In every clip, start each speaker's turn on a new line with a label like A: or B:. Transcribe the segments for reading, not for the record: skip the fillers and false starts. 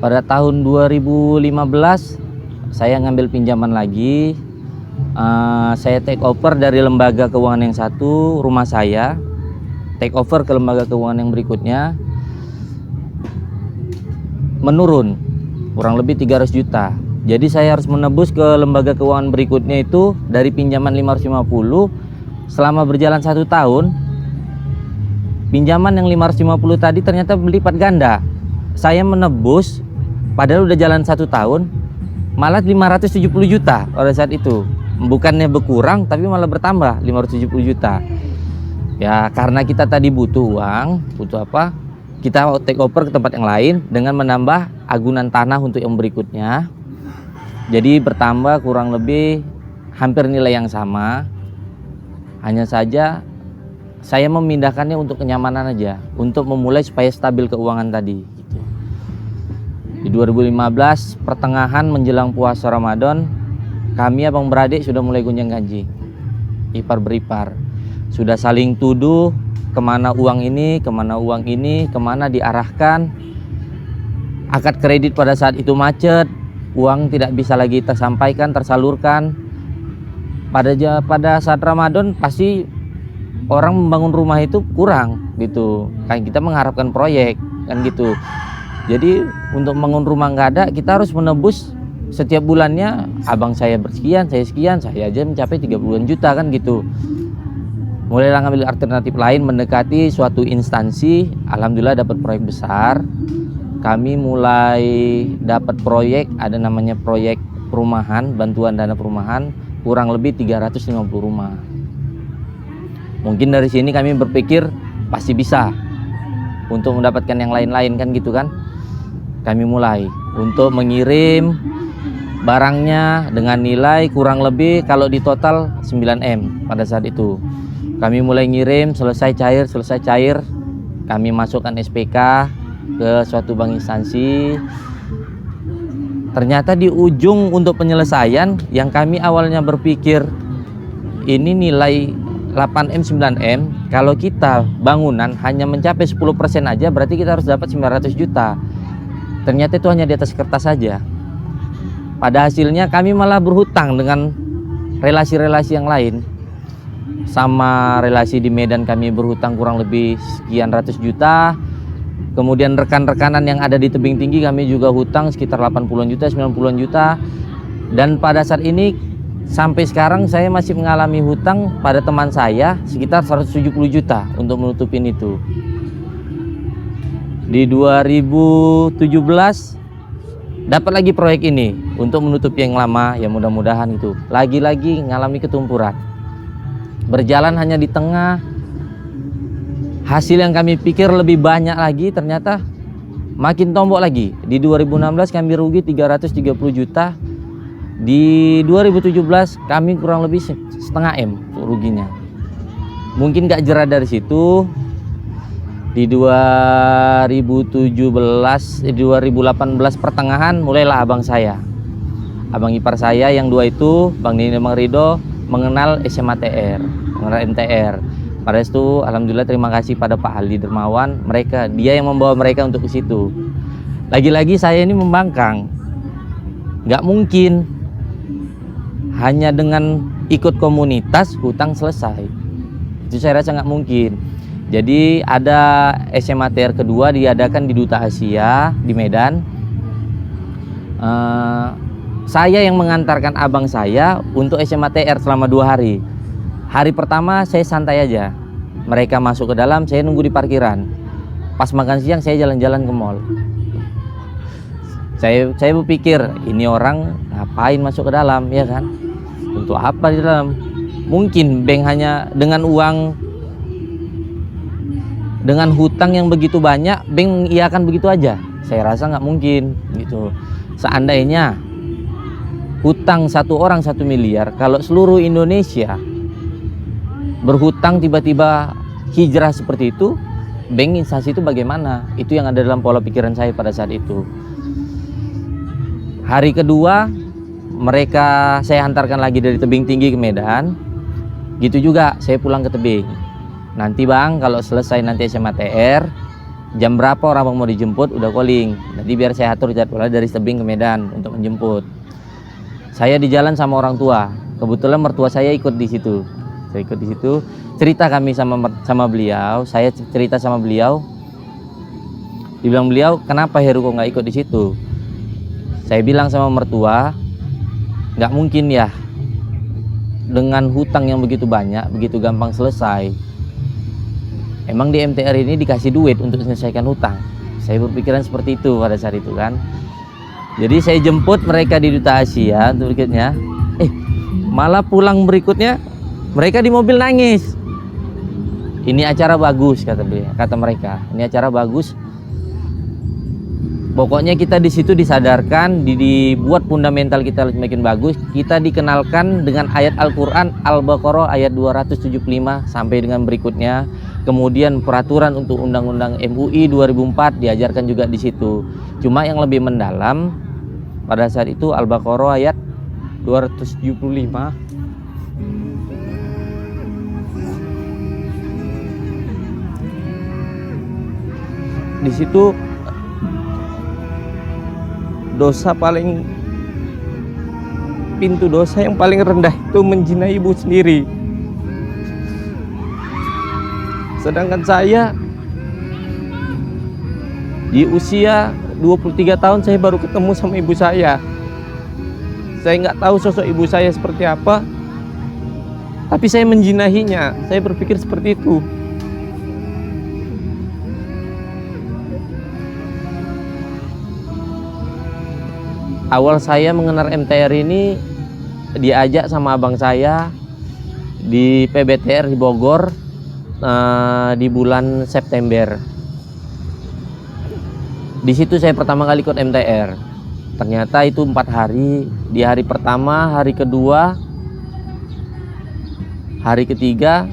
A: Pada tahun 2015 saya ngambil pinjaman lagi. Saya take over dari lembaga keuangan yang satu, rumah saya take over ke lembaga keuangan yang berikutnya, menurun kurang lebih 300 juta. Jadi saya harus menebus ke lembaga keuangan berikutnya itu dari pinjaman 550. Selama berjalan 1 tahun, pinjaman yang 550 tadi ternyata berlipat ganda. Saya menebus padahal udah jalan 1 tahun malah 570 juta pada saat itu. Bukannya berkurang tapi malah bertambah 570 juta. Ya karena kita tadi butuh uang, butuh apa? Kita take over ke tempat yang lain dengan menambah agunan tanah untuk yang berikutnya. Jadi bertambah kurang lebih hampir nilai yang sama. Hanya saja saya memindahkannya untuk kenyamanan aja, untuk memulai supaya stabil keuangan tadi gitu. Di 2015 pertengahan menjelang puasa Ramadan, kami abang beradik sudah mulai gonjang ganjing, ipar beripar, sudah saling tuduh kemana uang ini, kemana diarahkan. Akad kredit pada saat itu macet, uang tidak bisa lagi tersampaikan, tersalurkan. Pada saat Ramadan pasti orang membangun rumah itu kurang gitu, kan kita mengharapkan proyek kan gitu. Jadi untuk membangun rumah nggak ada, kita harus menebus setiap bulannya. Abang saya bersekian, saya sekian, saya aja mencapai 30-an juta kan gitu. Mulailah ngambil alternatif lain, mendekati suatu instansi. Alhamdulillah dapat proyek besar. Kami mulai dapat proyek, ada namanya proyek perumahan, bantuan dana perumahan, kurang lebih 350 rumah. Mungkin dari sini kami berpikir pasti bisa untuk mendapatkan yang lain-lain kan gitu kan. Kami mulai untuk mengirim barangnya dengan nilai kurang lebih kalau di total 9M pada saat itu. Kami mulai ngirim, selesai cair, kami masukkan SPK ke suatu bank instansi. Ternyata di ujung untuk penyelesaian yang kami awalnya berpikir ini nilai 8M 9M, kalau kita bangunan hanya mencapai 10% aja berarti kita harus dapat 900 juta. Ternyata itu hanya di atas kertas saja. Pada hasilnya kami malah berhutang dengan relasi-relasi yang lain. Sama relasi di Medan kami berhutang kurang lebih sekian ratus juta. Kemudian rekan-rekanan yang ada di tebing tinggi kami juga hutang sekitar 80-an juta, 90-an juta. Dan pada saat ini sampai sekarang saya masih mengalami hutang pada teman saya sekitar 170 juta untuk menutupin itu. Di 2017 dapat lagi proyek ini untuk menutupi yang lama, ya mudah-mudahan itu. Lagi-lagi ngalami ketumpuran. Berjalan hanya di tengah. Hasil yang kami pikir lebih banyak lagi ternyata makin tombok lagi. Di 2016 kami rugi 330 juta. Di 2017 kami kurang lebih setengah M ruginya. Mungkin gak jerah dari situ. Di 2018 pertengahan mulailah abang ipar saya yang dua itu, Bang Nini dan Bang Rido, mengenal SMA TR, mengenal MTR. Pada itu alhamdulillah terima kasih pada Pak Aldi Dermawan, dia yang membawa mereka untuk ke situ. Lagi-lagi saya ini membangkang, nggak mungkin hanya dengan ikut komunitas hutang selesai, itu saya rasa nggak mungkin. Jadi ada SMA TR kedua diadakan di Duta Asia di Medan. Saya yang mengantarkan abang saya untuk SMA TR selama 2 hari. Hari pertama saya santai aja. Mereka masuk ke dalam, saya nunggu di parkiran. Pas makan siang saya jalan-jalan ke mall. Saya berpikir ini orang ngapain masuk ke dalam, ya kan? Untuk apa di dalam? Mungkin bank hanya dengan uang, dengan hutang yang begitu banyak, bank mengiyakan begitu aja. Saya rasa nggak mungkin gitu. Seandainya hutang satu orang 1 miliar, kalau seluruh Indonesia berhutang tiba-tiba hijrah seperti itu, bank instansi itu bagaimana? Itu yang ada dalam pola pikiran saya pada saat itu. Hari kedua saya hantarkan lagi dari tebing tinggi ke Medan. Gitu juga saya pulang ke tebing. Nanti bang kalau selesai nanti SMA TR jam berapa orang mau dijemput, udah calling. Nanti biar saya atur jadwalnya dari Tebing ke Medan untuk menjemput. Saya di jalan sama orang tua. Kebetulan mertua saya ikut di situ. Saya ikut di situ. Cerita kami sama beliau. Saya cerita sama beliau. Dibilang beliau, kenapa Heru kok nggak ikut di situ? Saya bilang sama mertua, nggak mungkin ya. Dengan hutang yang begitu banyak, begitu gampang selesai. Emang di MTR ini dikasih duit untuk menyelesaikan hutang. Saya berpikiran seperti itu pada saat itu kan. Jadi saya jemput mereka di Duta Asia berikutnya. Malah pulang berikutnya mereka di mobil nangis. Ini acara bagus kata mereka. Ini acara bagus. Pokoknya kita di situ disadarkan, dibuat fundamental kita semakin bagus. Kita dikenalkan dengan ayat Al-Quran Al-Baqarah ayat 275 sampai dengan berikutnya. Kemudian peraturan untuk Undang-Undang MUI 2004 diajarkan juga di situ. Cuma yang lebih mendalam pada saat itu Al-Baqarah ayat 275. Di situ pintu dosa yang paling rendah itu menzinai ibu sendiri. Sedangkan saya di usia 23 tahun saya baru ketemu sama ibu saya. Saya nggak tahu sosok ibu saya seperti apa, tapi saya menjinahinya. Saya berpikir seperti itu. Awal saya mengenal MTR ini diajak sama abang saya di PBTR di Bogor di bulan September. Di situ saya pertama kali ikut MTR. Ternyata itu 4 hari. Di hari pertama, hari kedua, hari ketiga.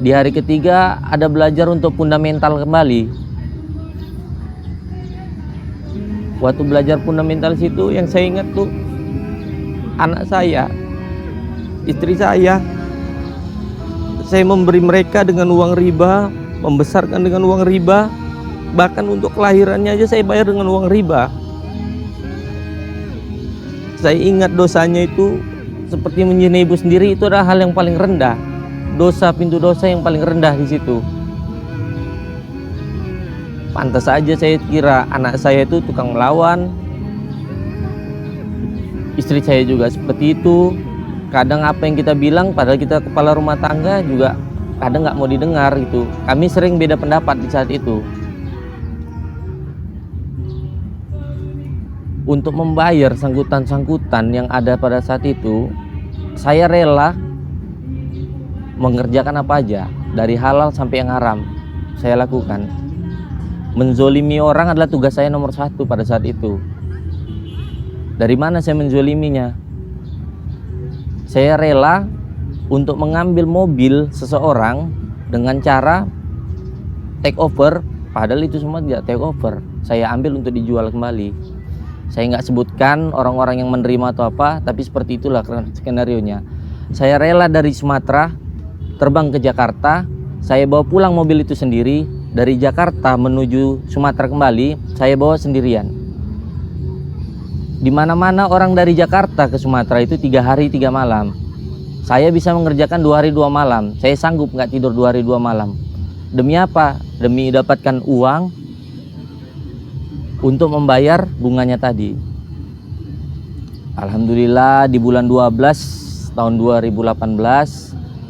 A: Di hari ketiga ada belajar untuk fundamental kembali. Waktu belajar fundamental situ yang saya ingat tuh anak saya, istri saya memberi mereka dengan uang riba, membesarkan dengan uang riba, bahkan untuk kelahirannya aja saya bayar dengan uang riba. Saya ingat dosanya itu seperti menzinai ibu sendiri, itu adalah hal yang paling rendah. Pintu dosa yang paling rendah di situ. Pantas saja saya kira anak saya itu tukang melawan. Istri saya juga seperti itu. Kadang apa yang kita bilang, padahal kita kepala rumah tangga juga kadang nggak mau didengar gitu. Kami sering beda pendapat di saat itu. Untuk membayar sangkutan-sangkutan yang ada pada saat itu, saya rela mengerjakan apa aja, dari halal sampai yang haram saya lakukan. Menzolimi orang adalah tugas saya nomor 1 pada saat itu. Dari mana saya menzoliminya? Saya rela untuk mengambil mobil seseorang dengan cara take over, padahal itu semua tidak take over. Saya ambil untuk dijual kembali. Saya nggak sebutkan orang-orang yang menerima atau apa, tapi seperti itulah skenarionya. Saya rela dari Sumatera terbang ke Jakarta, saya bawa pulang mobil itu sendiri. Dari Jakarta menuju Sumatera kembali, saya bawa sendirian. Di mana-mana orang dari Jakarta ke Sumatera itu 3 hari 3 malam. Saya bisa mengerjakan 2 hari 2 malam. Saya sanggup nggak tidur 2 hari 2 malam. Demi apa? Demi dapatkan uang untuk membayar bunganya tadi. Alhamdulillah di bulan 12 tahun 2018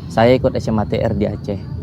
A: saya ikut SMATR di Aceh.